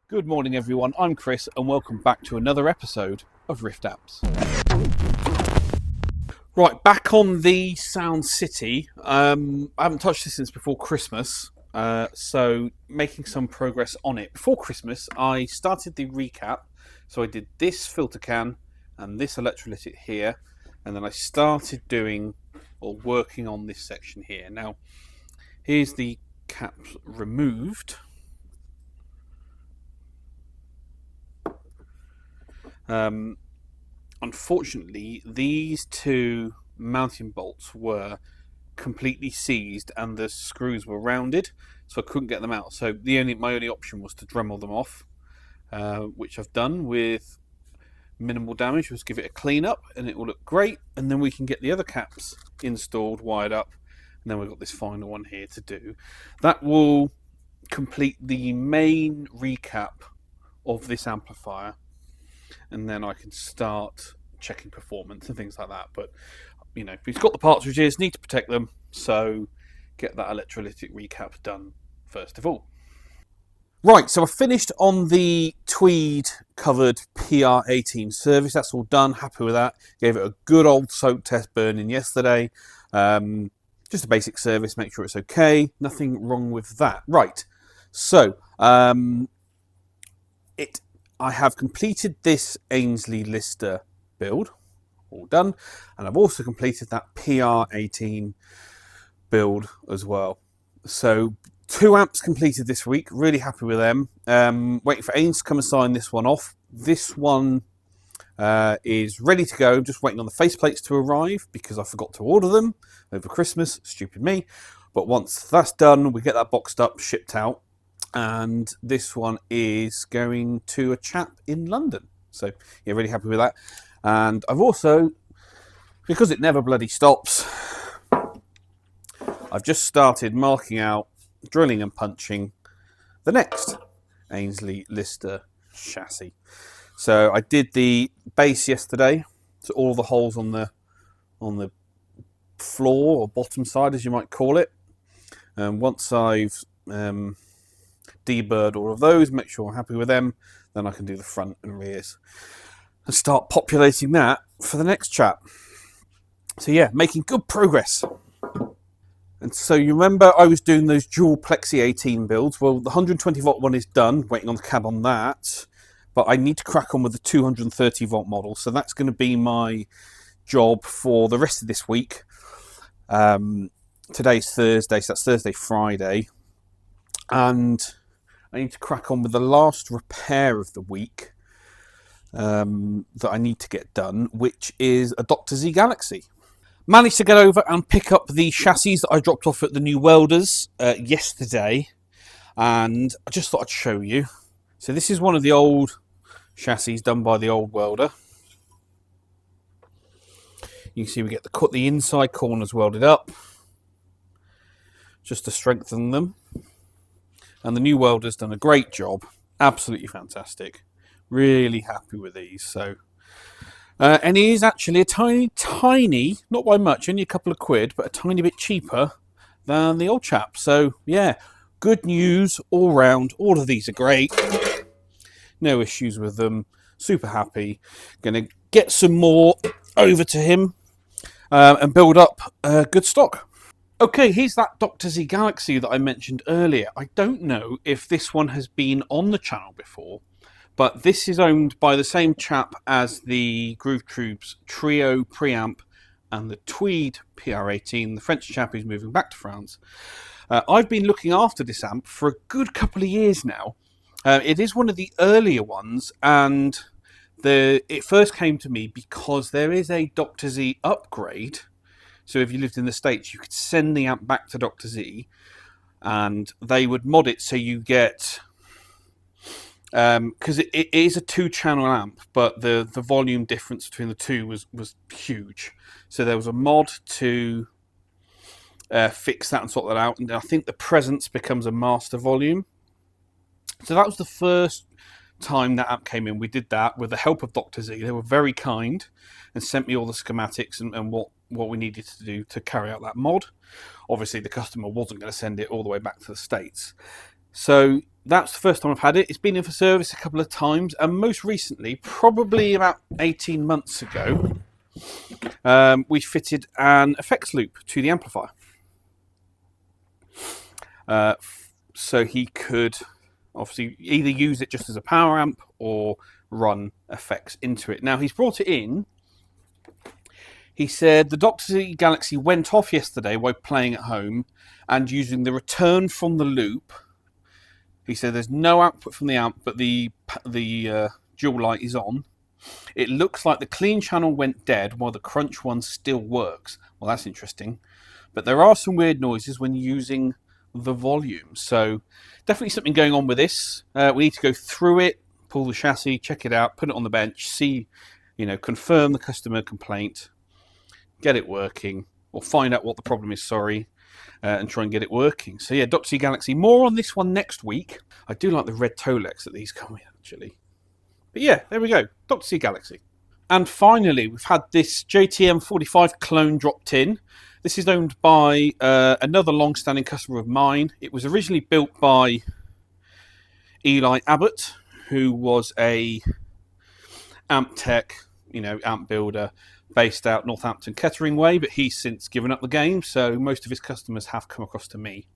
Good morning everyone, I'm Chris and welcome back to another episode of Rift Apps. Right, back on the Sound City. I haven't touched this since before Christmas, so making some progress on it. Before Christmas I started the recap, so I did this filter can and this electrolytic here, and then I started doing or working on this section here. Now, here's the caps removed. Unfortunately, these two mounting bolts were completely seized and the screws were rounded, so I couldn't get them out. So my only option was to Dremel them off, which I've done with minimal damage. Just give it a clean up and it will look great, and then we can get the other caps installed, wired up, and then we've got this final one here to do. That will complete the main recap of this amplifier, and then I can start checking performance and things like that. But you know, he's got the parts which is need to protect them, so get that electrolytic recap done first of all. Right, so I finished on the tweed covered PR18 service. That's all done, happy with that. Gave it a good old soak test burning yesterday. Just a basic service, make sure it's okay. Nothing wrong with that. Right, so I have completed this Ainsley Lister build, all done, and I've also completed that PR18 build as well. So 2 amps completed this week, really happy with them. Waiting for Ains to come and sign this one off. This one is ready to go, just waiting on the faceplates to arrive because I forgot to order them over Christmas, stupid me. But once that's done, we get that boxed up, shipped out. And this one is going to a chap in London. So, yeah, really happy with that. And I've also, because it never bloody stops, I've just started marking out, drilling and punching the next Ainsley Lister chassis. So I did the base yesterday, so all the holes on the floor or bottom side, as you might call it. And once I've deburred all of those, make sure I'm happy with them, then I can do the front and rears and start populating that for the next chap. So yeah, making good progress. And so you remember I was doing those dual Plexi 18 builds. Well, the 120 volt one is done, waiting on the cab on that, but I need to crack on with the 230 volt model. So that's going to be my job for the rest of this week. Today's Thursday, so that's Thursday, Friday, and I need to crack on with the last repair of the week that I need to get done, which is a Dr. Z Galaxy. Managed to get over and pick up the chassis that I dropped off at the new welders yesterday, and I just thought I'd show you. So this is one of the old chassis done by the old welder. You can see we get the inside corners welded up just to strengthen them. And the new welder's done a great job. Absolutely fantastic. Really happy with these. So, and he is actually a tiny, not by much, only a couple of quid, but a tiny bit cheaper than the old chap. So, yeah, good news all round. All of these are great. No issues with them. Super happy. Going to get some more over to him and build up good stock. Okay, here's that Dr. Z Galaxy that I mentioned earlier. I don't know if this one has been on the channel before, but this is owned by the same chap as the Groove Troops Trio preamp and the Tweed PR18, the French chap who's moving back to France. I've been looking after this amp for a good couple of years now. It is one of the earlier ones, and it first came to me because there is a Dr. Z upgrade. So if you lived in the States, you could send the amp back to Dr. Z and they would mod it so you get... Because it is a 2-channel amp, but the volume difference between the two was huge. So there was a mod to fix that and sort that out. And I think the Presence becomes a master volume. So that was the first time that amp came in. We did that with the help of Dr. Z. They were very kind and sent me all the schematics and what we needed to do to carry out that mod. Obviously, the customer wasn't going to send it all the way back to the States. So that's the first time I've had it. It's been in for service a couple of times, and most recently, probably about 18 months ago, we fitted an effects loop to the amplifier. So he could obviously either use it just as a power amp or run effects into it. Now, he's brought it in. He said the Doctor Galaxy went off yesterday while playing at home, and using the return from the loop, he said there's no output from the amp, but the dual light is on. It looks like the clean channel went dead while the crunch one still works. Well, that's interesting. But there are some weird noises when using the volume. So definitely something going on with this. We need to go through it, pull the chassis, check it out, put it on the bench, see, confirm the customer complaint, get it working, or find out what the problem is, and try and get it working. So yeah, Doctor Galaxy. More on this one next week. I do like the red Tolex that these come with, actually. But yeah, there we go. Doctor Galaxy. And finally, we've had this JT45 Clone dropped in. This is owned by another long-standing customer of mine. It was originally built by Eli Abbott, who was a amp tech, amp builder based out Northampton, Kettering way, but he's since given up the game, so most of his customers have come across to me.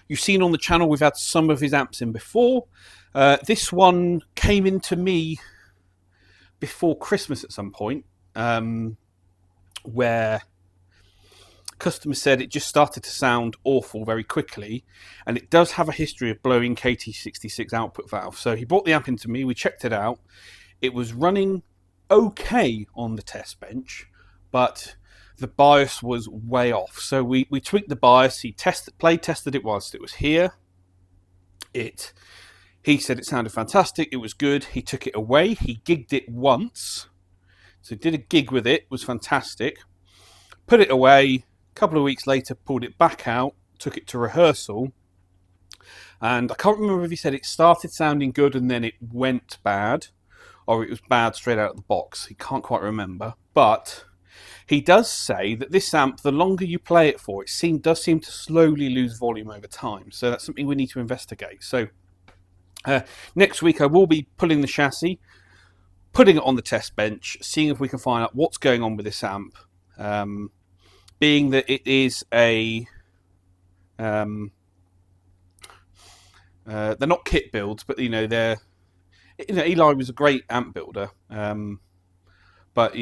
You've seen on the channel we've had some of his amps in before. This one came into me before Christmas at some point, where customers said it just started to sound awful very quickly, and it does have a history of blowing KT66 output valve. So he brought the amp into me, we checked it out. It was running okay on the test bench, but the bias was way off. So we tweaked the bias. He tested it whilst it was here. He said it sounded fantastic. It was good. He took it away. He gigged it once. So did a gig with it. Was fantastic. Put it away. A couple of weeks later, pulled it back out. Took it to rehearsal. And I can't remember if he said it started sounding good and then it went bad, or it was bad straight out of the box. He can't quite remember. But he does say that this amp, the longer you play it for, does seem to slowly lose volume over time. So that's something we need to investigate. So next week I will be pulling the chassis, putting it on the test bench, seeing if we can find out what's going on with this amp. Being that it is they're not kit builds, but Eli was a great amp builder, but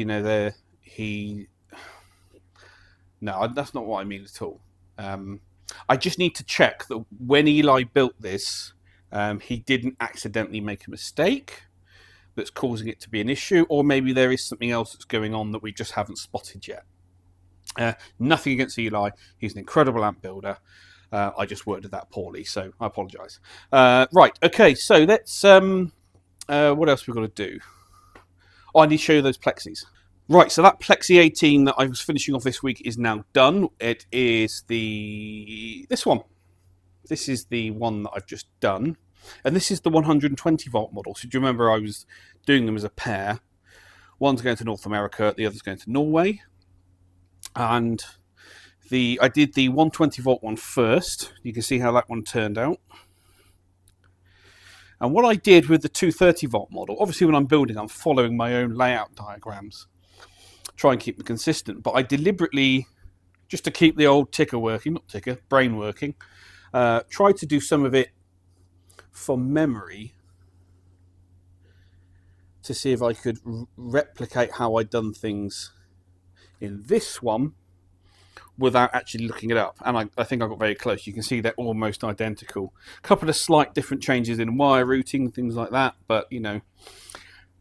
no, that's not what I mean at all. I just need to check that when Eli built this, he didn't accidentally make a mistake that's causing it to be an issue, or maybe there is something else that's going on that we just haven't spotted yet. Nothing against Eli. He's an incredible amp builder. I just worded that poorly, so I apologise. Right, okay, so let's... what else we've got to do? Oh, I need to show you those Plexis. Right, so that Plexi 18 that I was finishing off this week is now done. It is this one. This is the one that I've just done. And this is the 120 volt model. So do you remember I was doing them as a pair? One's going to North America, the other's going to Norway. And I did the 120 volt one first. You can see how that one turned out. And what I did with the 230 volt model, obviously when I'm building, I'm following my own layout diagrams. Try and keep them consistent. But I deliberately, just to keep the old brain working, tried to do some of it from memory to see if I could replicate how I'd done things in this one without actually looking it up. And I think I got very close. You can see they're almost identical. A couple of slight different changes in wire routing, things like that. But,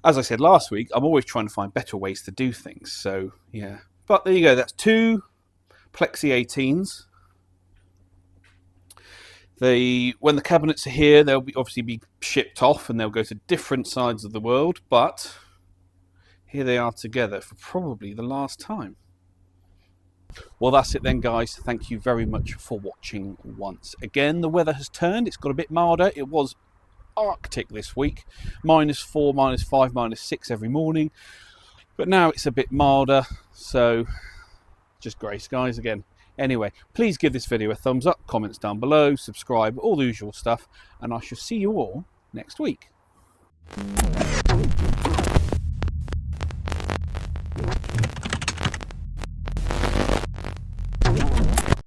as I said last week, I'm always trying to find better ways to do things. So, yeah. But there you go. That's two Plexi 18s. When the cabinets are here, they'll obviously be shipped off and they'll go to different sides of the world. But here they are together for probably the last time. Well, that's it then, guys. Thank you very much for watching once again. The weather has turned. It's got a bit milder. It was Arctic this week. -4, -5, -6 every morning. But now it's a bit milder. So just grey skies again. Anyway, please give this video a thumbs up, comments down below, subscribe, all the usual stuff, and I shall see you all next week.